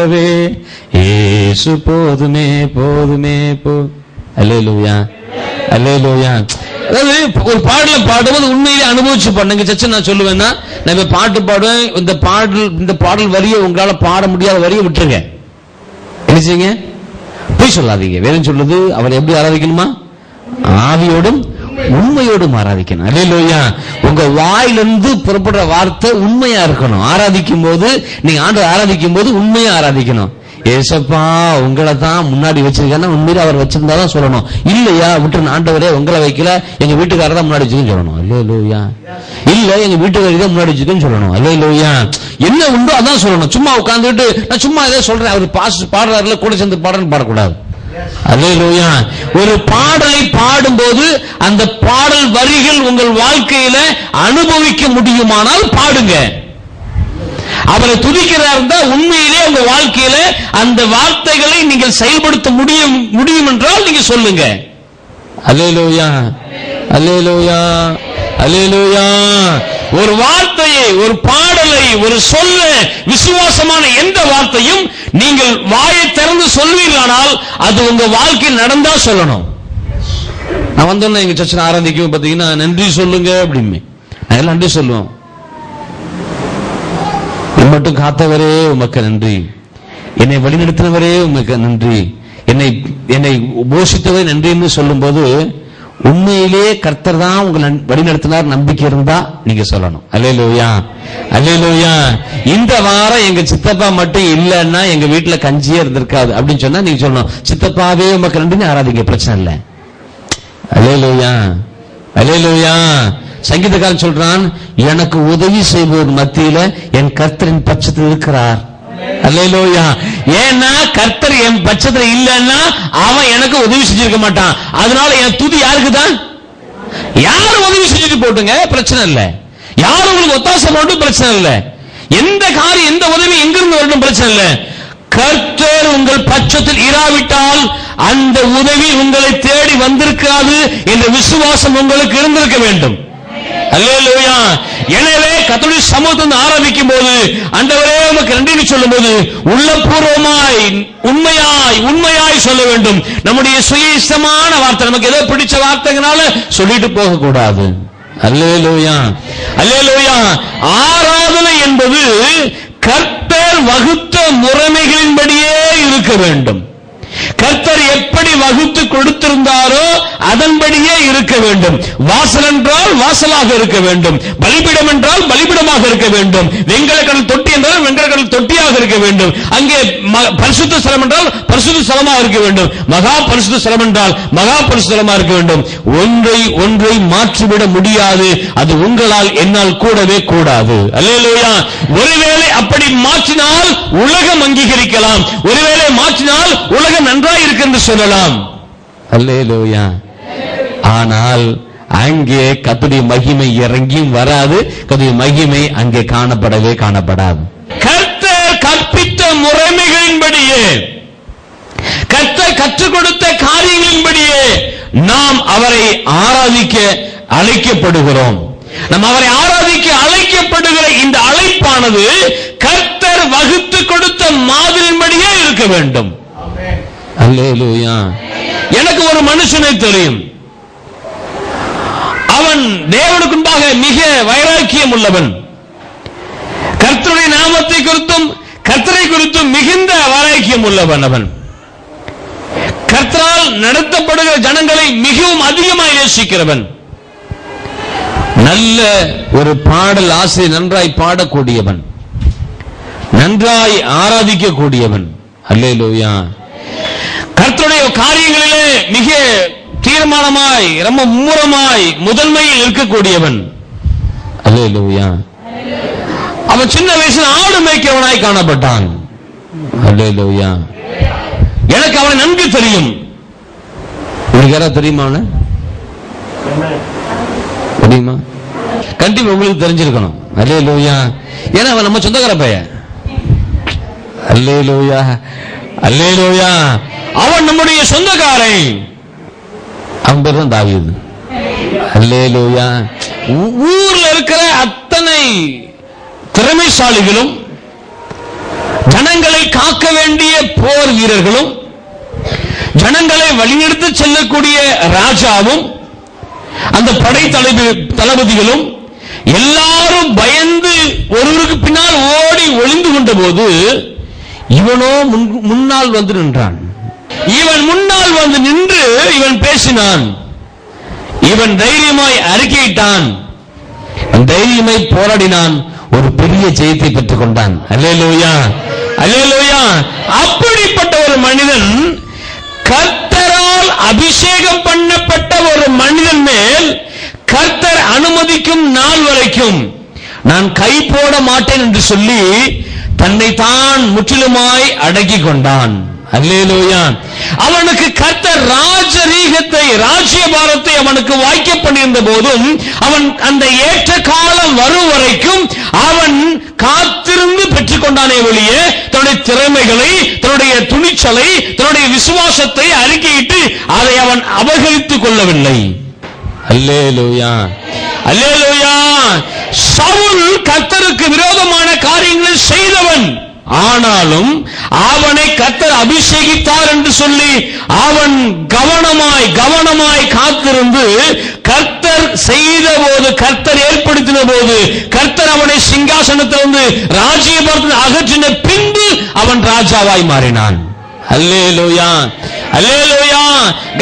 காட்டவே இயேசு போதுமே போதுமே அல்லேலூயா அல்லேலூயா. அதாவது ஒரு பாடல பாடும்போது உண்மையிலே அனுபவிச்சு பண்ணுங்க. சச்சு நான் சொல்லுவேன்னா, நான் பாட்டு பாடுவேன், இந்த பாடல் வரியை உங்களால பாட முடியாத வரியை விட்டுருங்க. என்ன செய்யுங்க? போய் சொல்லாதீங்க. வேதம் சொல்லுது, அவரை எப்படி ஆராதிக்கணுமா? ஆவியோடும் உண்மையோடும் ஆராதிக்கணும். அல்லேலூயா. உங்க வாயிலிருந்து புறப்படுற வார்த்தை உண்மையா இருக்கணும். ஆராதிக்கும் போது, நீங்க ஆண்டவரை ஆராதிக்கும் போது உண்மையா ஆராதிக்கணும். ஏசப்பா உங்களை தான் முன்னாடி வச்சிருக்கேன்னா உண்மையில அவர் வச்சிருந்தாதான் சொல்லணும். இல்லையா விட்டு ஆண்டவரே உங்களை வைக்கல, எங்க வீட்டுக்காரர் தான் முன்னாடி வச்சுக்கன்னு சொல்லணும். அல்லேலூயா. இல்ல எங்க வீட்டுக்காரர் தான் முன்னாடி வச்சுக்கன்னு சொல்லணும். அல்லேலூயா. என்ன உண்டோ அதான் சொல்லணும். சும்மா உட்கார்ந்துட்டு நான் சும்மா ஏதோ சொல்றேன், அவர் பாடுறாருல கூட சேர்ந்து பாடுறேன்னு பாடக்கூடாது. அல்லேலூயா. ஒரு பாடலை பாடும்போது அந்த பாடல் வரிகள் உங்கள் வாழ்க்கையில அனுபவிக்க முடியுமானால் பாடுங்க. அவரை துதிக்கிறார் இருந்தால் உண்மையிலே உங்க வாழ்க்கையில அந்த வார்த்தைகளை நீங்கள் செயல்படுத்த முடியும் என்றால் நீங்க சொல்லுங்க. அல்லேலூயா அல்லேலூயா அல்லேலூயா. ஒரு வார்த்தையை, ஒரு பாடலை, ஒரு சொல்ல, விசுவாசமான எந்த வார்த்தையும் நீங்கள் வாயை திறந்து சொல்வீர்களானால் அது உங்க வாழ்க்கையில் நடந்தா சொல்லணும். நான் வந்தோன்னா எங்க சர்ச்சில் ஆரம்பிக்கும் பாத்தீங்கன்னா நன்றி சொல்லுங்க அப்படின்னு அதெல்லாம் நன்றி சொல்லுவோம். மட்டும் காத்தவரே உமக்கு நன்றி, என்னை வழிநடத்தினவரே உமக்கு நன்றி, என்னை போஷித்தவரே நன்றி என்று சொல்லும் போது உண்மையிலே கர்த்தர் தான் உங்களை வழிநடத்தினார் நம்பிக்கை இருந்தா நீங்க சொல்லணும். அல்லேலூயா அல்லேலூயா. இந்த வாரம் எங்க சித்தப்பா மட்டும் இல்லைன்னா எங்க வீட்டுல கஞ்சியே இருந்திருக்காது அப்படின்னு சொன்னா நீங்க சொல்லணும், சித்தப்பாவே உமக்கு நன்றி ஆராதிங்க, பிரச்சனை இல்லை. அல்லேலூயா அல்லேலூயா. சங்கீதக்காரன் சொல்றான், எனக்கு உதவி செய்வோர் மத்தியில என் கர்த்தரின் பட்சத்தில் இருக்கிறார். அல்லேலூயா. ஏன்னா கர்த்தர் என் பட்சத்தில் இல்லைன்னா அவன் எனக்கு உதவி செஞ்சிருக்க மாட்டான். அதனால என் துதி யாருக்கு தான்? யாரும் உதவி செஞ்சுட்டு போட்டுங்க, பிரச்சனை இல்லை. யாரும் உங்களுக்கு ஒத்தாசை போட்டு பிரச்சனை இல்லை. எந்த காரியம் எந்த உதவி எங்கிருந்து வரணும் பிரச்சனை இல்லை. கர்த்தர் உங்கள் பட்சத்தில் இராவிட்டால் அந்த உதவி உங்களை தேடி வந்திருக்காது என்ற விசுவாசம் உங்களுக்கு இருந்திருக்க வேண்டும். அல்லேலூயா. எனவே கர்த்தருடைய சமூகத்தை ஆராதிக்கும் போது ஆண்டவரே உமக்கு நன்றி சொல்லும் போது உள்ளபூர்வமாய் உண்மையாய் சொல்ல வேண்டும். நம்முடைய சுய இஷ்டமான வார்த்தை, நமக்கு ஏதோ பிடிச்ச வார்த்தைகளால சொல்லிட்டு போக கூடாது. அல்லேலூயா அல்லேலூயா. ஆராதனை என்பது கர்த்தர் வகுத்த முறைமைகளின்படியே இருக்க வேண்டும். கர்த்தர் எப்படி வகுத்து கொடுத்திருந்தாரோ அதன்படியே இருக்க வேண்டும். வாசல் என்றால் வாசலாக இருக்க வேண்டும், பலிபீடம் என்றால் பலிபீடமாக இருக்க வேண்டும், வெண்கலக்கடல் தொட்டி என்றால் வெண்கலக்கடல் தொட்டியாக இருக்க வேண்டும், அங்கே பரிசுத்த ஸ்தலம் என்றால் பரிசுத்த ஸ்தலமாக இருக்க வேண்டும், மகா பரிசுத்த ஸ்தலம் என்றால் மகா பரிசுத்த ஸ்தலமாக இருக்க வேண்டும். ஒன்றை மாற்றிவிட முடியாது. அது உங்களால் என்னால் கூடவே கூடாது. அல்லேலூயா. ஒருவேளை அப்படி மாற்றினால் உலகம் அங்கீகரிக்கலாம், ஒருவேளை மாற்றினால் உலகம் நன்றாய் இருக்கு என்று சொல்லலாம். அல்லேலூயா. ஆனால் அங்கே கர்த்தருடைய மகிமை இறங்கியும் வராது, கர்த்தருடைய மகிமை அங்கே காணப்படாது. கர்த்தர் கற்பித்த முறைமைகளின்படியே, கர்த்தர் கற்றுக் கொடுத்த காரியங்களின்படியே நாம் அவரை ஆராதிக்க அழைக்கப்படுகிறோம். நாம் அவரை ஆராதிக்க அழைக்கப்படுகிற இந்த அழைப்பானது கர்த்தர் வகுத்து கொடுத்த மாதிரியின்படியே இருக்க வேண்டும். அல்லேலூயா. எனக்கு ஒரு மனுஷனை தெரியும், அவன் தேவனுக்கு முன்பாக மிக வைராக்கியம் உள்ளவன், கர்த்தருடைய நாமத்தை குறித்தும் கர்த்தரை குறித்தும் மிகுந்த வைராக்கியம் உள்ளவன். அவன் கர்த்தரால் நடத்தப்படுகிற ஜனங்களை மிகவும் அதிகமாக நேசிக்கிறவன், நல்ல ஒரு பாடல் ஆசிரியர், நன்றாய் பாடக்கூடியவன், நன்றாய் ஆராதிக்க கூடியவன். அல்லேலூயா. கர்த்தருடைய காரியங்களிலே மிக தீர்மானமாய் ரொம்ப மும்முரமாய் முதன்மையில் இருக்கக்கூடியவன். அல்லேலூயா. அவன் சின்ன வயசுல ஆடு மேய்க்கிறவனாய் காணப்பட்டான். அல்லேலூயா. எனக்கு அவனை நன்கு தெரியும். உங்களுக்கு யாராவது தெரியுமா? தெரியுமா? கண்டிப்பா உங்களுக்கு தெரிஞ்சிருக்கணும். அல்லேலூயா. ஏன்னா அவன் நம்ம சொந்தக்கார பையன். அல்லேலூயா அல்லேலூயா. அவன் நம்முடைய சொந்தக்காரை. அவன் பேர் தான் தாவீது. அல்லேலூயா. ஊர்ல இருக்கிற அத்தனை திறமைசாலிகளும் ஜனங்களை காக்க வேண்டிய போர் வீரர்களும் ஜனங்களை வழிநடத்தி செல்லக்கூடிய ராஜாவும் அந்த படை தளபதிகளும் எல்லாரும் பயந்து ஒருவருக்கு பின்னால் ஓடி ஒளிந்து கொண்ட போது இவனோ முன்னால் வந்து நின்றான். இவன் முன்னால் வந்து நின்று இவன் பேசினான். இவன் தைரியமாய் அறிக்கையிட்டான். தைரியமாய் போராடினான். ஒரு பெரிய ஜெயத்தை பெற்றுக் கொண்டான். அல்லேலூயா, அல்லேலூயா. அப்படிப்பட்ட ஒரு மனிதன், கர்த்தரால் அபிஷேகம் பண்ணப்பட்ட ஒரு மனிதன் மேல் கர்த்தர் அனுமதிக்கும் நாள் வரைக்கும் நான் கை போட மாட்டேன் என்று சொல்லி தன்னை தான் முற்றிலுமாய் அடக்கிக் கொண்டான். அல்லேலூயா. அவனுக்கு கர்த்தர் ராஜரீகத்தை, ராஜ்யபாரத்தை அவனுக்கு வாய்க்க பண்ணியிருந்த போதும் அவன் அந்த ஏற்ற காலம் வரும் வரைக்கும் அவன் காத்திருந்து பெற்றுக் கொண்டானே ஒழிய தன்னுடைய திறமைகளை, தன்னுடைய துணிச்சலை, தன்னுடைய விசுவாசத்தை அறிக்கையிட்டு அதை அவன் அபகரித்துக் கொள்ளவில்லை. அல்லேலூயா, அல்லேலூயா. சவுல் கர்த்தருக்கு விரோதமான காரியங்களை செய்தவன். ஆனாலும் அவனை கர்த்தர் அபிஷேகித்தார் என்று சொல்லி அவன் கவனமாய் காத்திருந்து கர்த்தர் செய்த போது, கர்த்தர் ஏற்படுத்தின போது, கர்த்தர் அவனை சிங்காசனத்திலிருந்து ராஜ்யபாரத்தை அகற்றின பின்பு அவன் ராஜாவாய் மாறினான். அல்லேலூயா, அல்லேலூயா.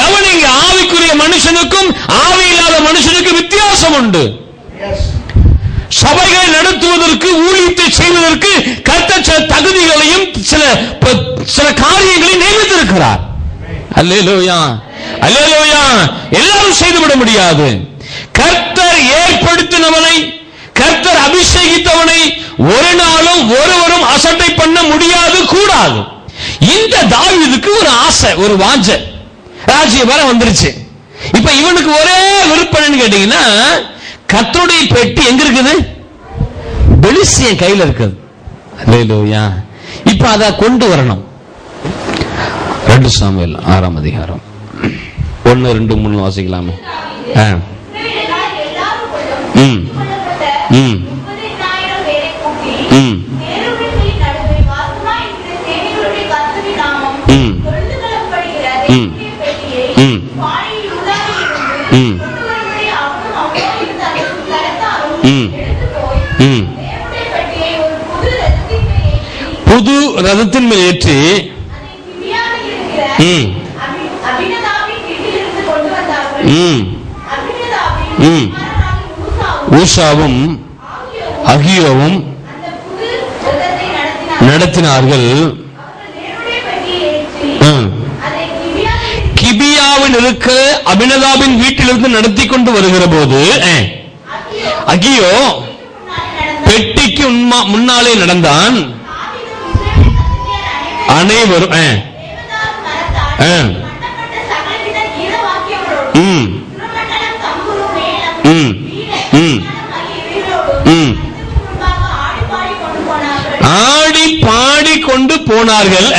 கவனிங்க, ஆவிக்குரிய மனுஷனுக்கும் ஆவி இல்லாத மனுஷனுக்கும் வித்தியாசம் உண்டு. சபைகளை நடத்துவதற்கு, ஊழியத்தை செய்வதற்கு கர்த்தர் சில தகுதிகளையும் சில காரியங்களை நியமித்திருக்கிறார். அல்லேலூயா, அல்லேலூயா. எல்லாரும் செய்துவிட முடியாது. கர்த்தர் ஏற்படுத்தினவனை, கர்த்தர் அபிஷேகித்தவனை ஒரு நாளும் ஒருவரும் அசட்டை பண்ண முடியாது, கூடாது. இந்த தாவீதுக்கு ஒரு ஆசை, ஒரு வாஞ்சை, ராஜ்யபாரம் வந்துருச்சு. இப்ப இவனுக்கு ஒரே விருப்பம் கேட்டீங்கன்னா, கர்த்தருடைய பெட்டி எங்க இருக்குது? பெலிஸ்தியன் கையில் இருக்குது. அல்லேலூயா. இப்ப அதை கொண்டு வரணும். 2 சாமுவேல் 6ஆம் அதிகாரம் 1, 2, 3 வாசிக்கலாமே. புது ரதத்தின் மேல் ஏற்றி ஊசாவும் அகியோவும் நடத்தினார்கள். கிபியாவில் இருக்கிற அபினதாபின் வீட்டிலிருந்து நடத்தி கொண்டு வருகிற போது அகியோ பெட்டிக்கு முன்னாலே நடந்தான். அனைவரும் ஆடி பாடி கொண்டு போனார்கள்.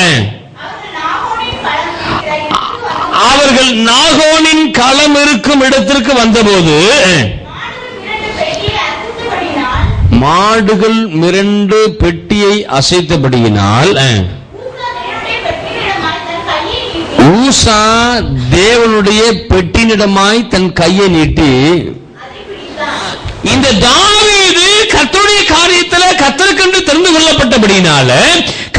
அவர்கள் நாகோனின் களம் இருக்கும் இடத்திற்கு வந்தபோது மாடுகள் 2 பெட்டியை அசைத்தபடியினால் ஊசா தேவனுடைய பெட்டினிடமாய் தன் கையை நீட்டி, இந்த தாவீது கர்த்தருடைய காரியத்தில் கர்த்தருக்கென்று தெரிந்து கொள்ளப்பட்டபடியினால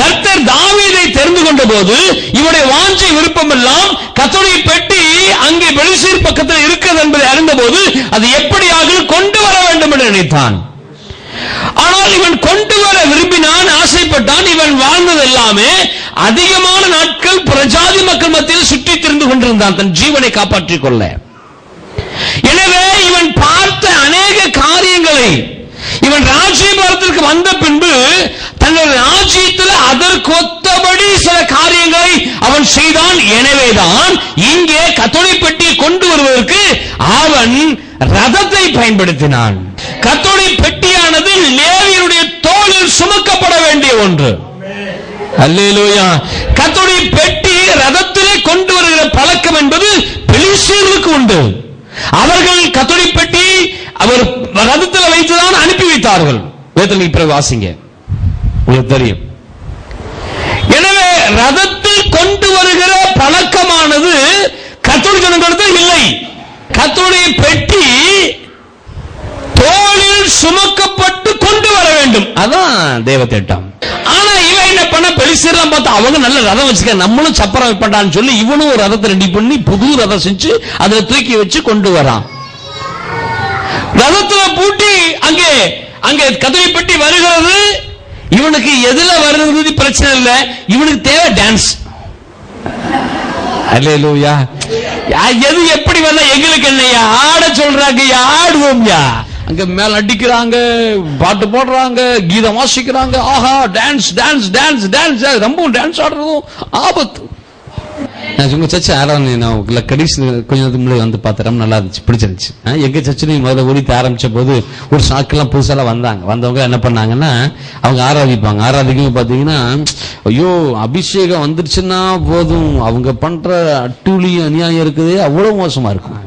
கர்த்தர் தாவீதை தெரிந்து கொண்ட போது இவருடைய வாஞ்சை விருப்பம் எல்லாம் கர்த்தருடைய பெட்டி அங்கே பெலிஸ்தர் பக்கத்தில் இருக்கிறது என்பதை அறிந்த போது அது எப்படியாக கொண்டு வர வேண்டும் என்று நினைத்தான். ஆனால் இவன் கொண்டு வர விரும்பினான், ஆசைப்பட்டான். இவன் வாழ்ந்தது எல்லாமே அதிகமான நாட்கள் பிரஜாதி மக்கள் மத்தியில் சுற்றி திரிந்து கொண்டிருந்தான், தன் ஜீவனை காப்பாற்றிக் கொள்ள. எனவே இவன் பார்த்த அநேக காரியங்களை, இவன் ராஜ்யபாரத்திற்கு வந்த பின்பு தன்னுடைய ராஜ்யத்தில் அதற்கொத்தபடி சில காரியங்களை அவன் செய்தான். எனவேதான் இங்கே கர்த்தருடைய பெட்டியை கொண்டு வருவதற்கு அவன் ரதத்தை பயன்படுத்தினான். கர்த்தருடைய பெட்டியானது லேவியருடைய தோளில் சுமக்கப்பட வேண்டிய ஒன்று. அல்லேலூயா. கர்த்தருடைய பெட்டி ரதத்திலே கொண்டு வருகிற பழக்கம் என்பது பெலிஸ்தர்களுக்கு உண்டு. அவர்கள் கர்த்தருடைய பெட்டி அவர் ரதத்தில் வைத்துதான் அனுப்பி வைத்தார்கள். வேதத்தில் பிறகு வாசிங்க, உங்களுக்கு தெரியும். பழக்கமானது கர்த்தருடைய ஜனங்களிடத்தில் இல்லை. கர்த்தருடைய பெட்டி தோளில் சுமக்கப்பட்டு கொண்டு வர வேண்டும். அதான் தேவ திட்டம். ஆனா இவன் என்ன பண்ண, பெலிஸ்தீர்லாம் பார்த்தா அவங்க நல்ல ரதம் வச்சுக்க, நம்மளும் சப்பரம் வைப்படான்னு சொல்லி இவனும் ஒரு ரதத்தை ரெடி பண்ணி புது ரதம் செஞ்சு அதுல தூக்கி வச்சு கொண்டு வரான். ரதத்துல பூட்டி அங்கே அங்கே கதவை பெட்டி வருகிறது. இவனுக்கு எதுல வருகிறது பிரச்சனை இல்லை, இவனுக்கு தேவை டான்ஸ். அல்லேலூயா. எது எப்படி வந்தா எங்களுக்கு என்னையா, ஆட சொல்றாங்க, ஆடுவோம்யா. அங்க மேல அடிக்கிறாங்க, பாட்டு போடுறாங்க, கீதம் வாசிக்கிறாங்க. ஆஹா, டான்ஸ் டான்ஸ் டான்ஸ் டான்ஸ். ரொம்ப டான்ஸ் ஆடுறதும் ஆபத்து. உங்க சர்ச்சை ஆராதனை நான் கடைசி கொஞ்சம் முன்னாடி வந்து பார்த்தேன், நல்லா இருந்துச்சு, பிடிச்சிருந்துச்சு. எங்க சர்ச்சிலையும் முதல்ல ஊழியத்தை ஆரம்பிச்ச போது ஒரு சாக்கெல்லாம் புதுசாலாம் வந்தவங்க என்ன பண்ணாங்கன்னா, அவங்க ஆராதிப்பாங்க. ஆராதிக்கும் பாத்தீங்கன்னா, ஐயோ அபிஷேகம் வந்துருச்சுன்னா போதும், அவங்க பண்ற அட்டூழியம் அநியாயம் இருக்குது, அவ்வளவு மோசமா இருக்கும்.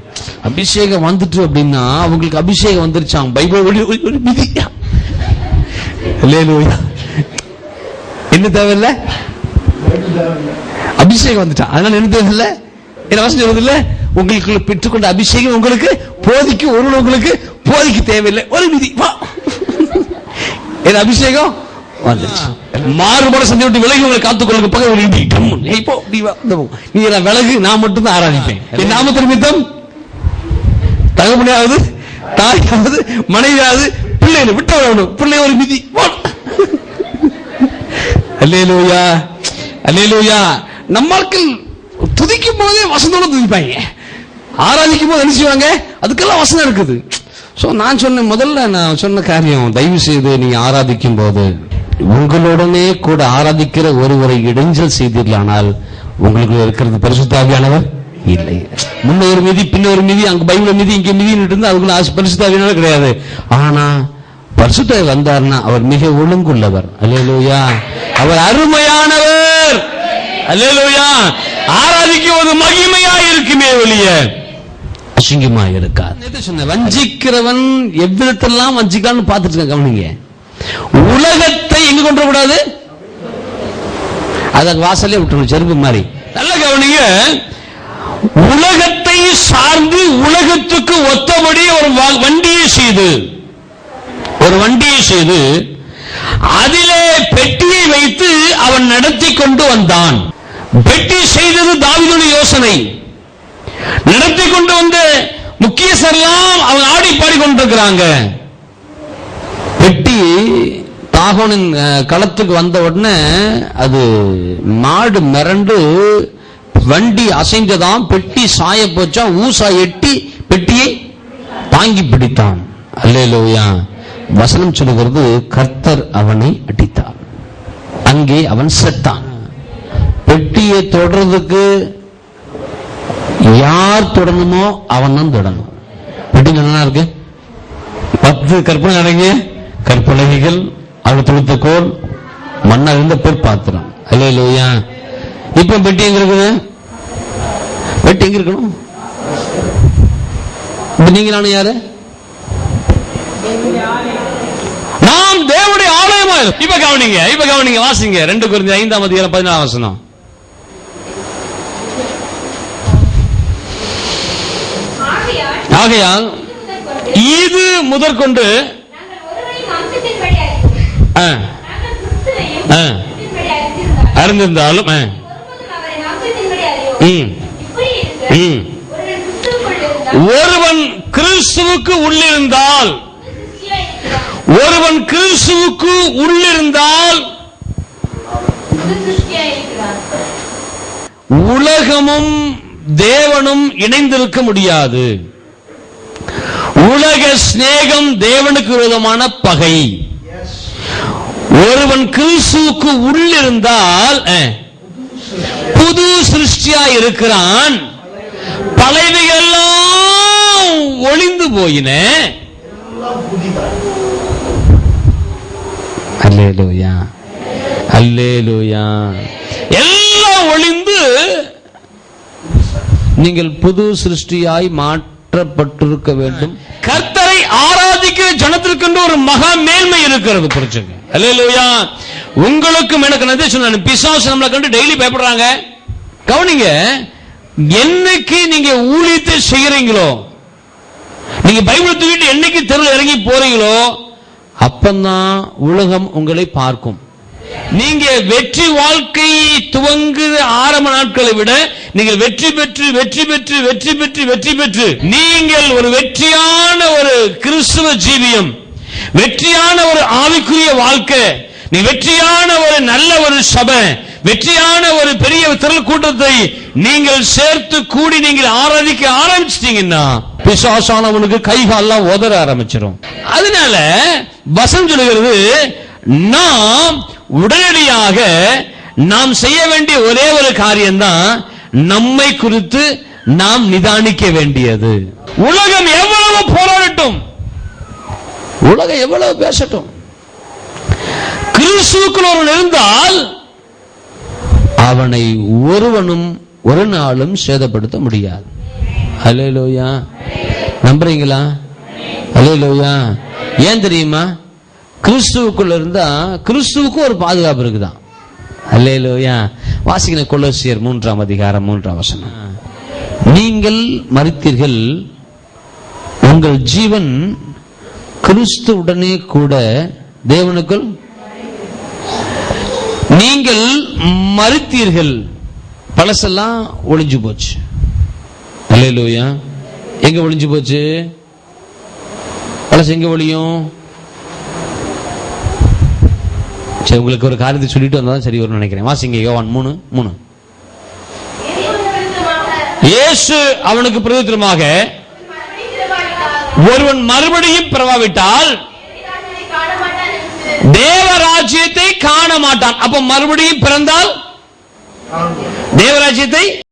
அபிஷேகம் வந்துட்டு அப்படின்னா அவங்களுக்கு அபிஷேகம் வந்துருச்சாங்க, பைபிள் ஒரு மிதியா. என்ன தேவையில்லை, அபிஷேகம் வந்துட்டான், அதனால என்ன தேவையில்லை, என்ன வசனம் சொல்றதில்ல, உங்களுக்கு பெற்றுக்கொண்ட அபிஷேகம் உங்களுக்கு போதிக்கு, ஒருவன் உங்களுக்கு போதிக்கு தேவையில்லை, ஒரு மிதி வா. என்ன அபிஷேகம் வந்துருச்சு. மாறுபட சந்தை விட்டு விலகி உங்களை காத்துக்கொள்ள பக்கம் ஒரு இடி கம்மு. இப்போ நீ விலகு, நான் மட்டும் தான் ஆராதிப்பேன். என் நாமத்தின் நிமித்தம் தகப்பனையாவது தாயாவது மனைவியாவது பிள்ளைகளை விட்ட வரணும், பிள்ளை ஒரு மிதி. அல்லேலூயா அல்லேலூயா. நம்மாட்கள் துதிக்கும் போதே வசனத்தோட துதிப்பாங்க, ஆராதிக்கும் போது என்ன செய்வாங்க, அதுக்கெல்லாம் வசனம் இருக்குது. சோ நான் சொன்ன முதல்ல நான் சொன்ன காரியம், தயவு செய்து நீங்க ஆராதிக்கும் போது உங்களுடனே கூட ஆராதிக்கிற ஒருவரை இடைஞ்சல் செய்தீர்களானால் உங்களுக்கு இருக்கிறது பரிசுத்த ஆவியானவர் இல்லை. முன்ன ஒரு மிதி பின்ன ஒரு மிதி, அங்க பைபிள் மிதி இங்க மிதி இருந்தா அதுக்குள்ள பரிசுத்த ஆவியானவர் கிடையாது. ஆனா பரிசுத்த வந்தார்னா அவர் மிக ஒழுங்குள்ளவர். அல்லேலூயா. அவர் அருமையானவர். அல்லேலூயா. ஆராதிக்குவது மகிமையா இருக்குமே வெளிய அசிங்கமா இருக்காது. சொன்ன வஞ்சிக்கிறவன் எவ்விதத்தெல்லாம் வஞ்சிக்கலான்னு பார்த்துட்டு இருக்க, கவனிங்க. உலகத்தை எங்க கொண்டு வரக்கூடாது, அத வாசலே விட்டுணும், செருப்பு மாதிரி. நல்ல கவனிங்க. உலகத்தை சார்ந்து உலகத்துக்கு ஒத்தபடி ஒரு வண்டியை செய்து அதிலே பெட்டியை வைத்து அவன் நடத்தி கொண்டு வந்தான். பெட்டி செய்தது தாவீதுடைய யோசனை. நடத்தி கொண்டு வந்த முக்கியஸ்தரெல்லாம் அவன் ஆடி பாடி கொண்டிருக்கிறாங்க. பெட்டி தாகோனின் களத்துக்கு வந்த உடனே அது மாடு மிரண்டு வண்டி அசைந்ததாம், பெட்டி சாய போச்சா, ஊசா எட்டி பெட்டியை தாங்கி பிடித்தான். அல்லேலூயா. வசனம் சொல்லுகிறது, கர்த்தர் அவனை அடித்தார், அங்கே அவன் செத்தான். பெட்டியை தொடர்றதுக்கு யார் தொடணுமோ அவன் தான் தொடணும். பெட்டி நல்லா இருக்கு, 10 கற்பனை அடங்கிய கற்பலகைகள், அவர் தொடுத்த கோல், மண்ணா இருந்த பேர் பாத்திரம். அல்லேலூயா. இப்ப பெட்டி எங்க இருக்குது, பெட்டி எங்க இருக்கணும், நீங்க நானும் யாரு, நாம் தேவனுடைய ஆலயமா. இப்ப கவனிங்க வாசிங்க 2 கொரிந்தியர் 5:14 வசனம். ஆகையால் இது முதற்கொண்டு அறிந்திருந்தாலும் ஒருவன் கிறிஸ்துவுக்கு உள்ளிருந்தால், ஒருவன் கிறிஸ்துவுக்கு உள்ளிருந்தால் உலகமும் தேவனும் இணைந்திருக்க முடியாது. உலக சிநேகம் தேவனுக்கு விரோதமான பகை. ஒருவன் கிறிஸ்துவுக்கு உள்ளிருந்தால் புது சிருஷ்டியா இருக்கிறான், பழையவையெல்லாம் ஒளிந்து போயின. அல்லேலூயா அல்லேலூயா. எல்லாம் ஒளிந்து நீங்கள் புது சிருஷ்டியாய் மாற்றப்பட்டிருக்க வேண்டும். கர்த்தரை ஆராதிக்கிற ஜனத்திற்கு ஒரு மகா மேன்மை இருக்கிறது. புரிச்சுங்க. அல்லேலூயா. உங்களுக்கும் எனக்கு நன்றி சொன்ன பிசாசு நம்மளை கண்டு டெய்லி பயப்படுறாங்க. கவனிங்க, என்னைக்கு நீங்க ஊழியத்தை செய்யறீங்களோ, நீங்க பைபிள் தூக்கிட்டு என்னைக்கு தெருவில் இறங்கி போறீங்களோ, அப்பந்தான் உலகம் உங்களை பார்க்கும். நீங்க வெற்றி வாழ்க்கை துவங்குற ஆரம்ப நாட்களை விட நீங்கள் வெற்றி பெற்று வெற்றி பெற்று வெற்றி பெற்று வெற்றி பெற்று நீங்கள் ஒரு வெற்றியான ஒரு கிறிஸ்துவ ஜீவியம், வெற்றியான ஒரு ஆவிக்குரிய வாழ்க்கை, நீ வெற்றியான ஒரு நல்ல ஒரு சபை, வெற்றியான ஒரு பெரிய திரள் கூட்டத்தை நீங்கள் சேர்த்து கூடி நீங்கள் ஆராதிக்க ஆரம்பிச்சிட்டீங்கன்னா பிசாசானவனுக்கு கை கால்லாம் உதற ஆரம்பிச்சிடும். அதனால வசனம் சொல்லுகிறது, நாம் உடனடியாக நாம் செய்ய வேண்டிய ஒரே ஒரு காரியம்தான் நம்மை குறித்து நாம் நிதானிக்க வேண்டியது. உலகம் எவ்வளவு போராடட்டும், உலகம் எவ்வளவு பேசட்டும், கிறிஸ்துவுக்குள் ஒருவன் இருந்தால் அவனை ஒருவனும் ஒரு நாளும் சேதப்படுத்த முடியாது. அல்லேலூயா, நம்புறீங்களா? அல்லேலூயா. ஏன் தெரியுமா? கிறிஸ்துவுக்குள்ள இருந்தா கிறிஸ்துவுக்கு ஒரு பாதுகாப்பு இருக்குதான். அல்லேலூயா. வாசிக்கிற கொலோசியர் 3ஆம் அதிகாரம் 3ஆம் வசனம். நீங்கள் மரித்தீர்கள், உங்கள் ஜீவன் கிறிஸ்துவுடனே கூட தேவனுக்குள். நீங்கள் மரித்தீர்கள், பழசெல்லாம் ஒளிஞ்சு போச்சு. அல்லேலூயா. எங்க ஒளிஞ்சு போச்சு? பழசு எங்க ஒளியும்? சரி, உங்களுக்கு ஒரு காரியத்தை சொல்லிட்டு வந்தா சரி வரும்னு நினைக்கிறேன். வாசிங்க யோவான் 3:3. இயேசு அவனுக்கு பிரதித்திரமாக, ஒருவன் மறுபடியும் பிறவாவிட்டால் தேவராஜ்யத்தை காண மாட்டான். அப்ப மறுபடியும் பிறந்தால் தேவராஜ்யத்தை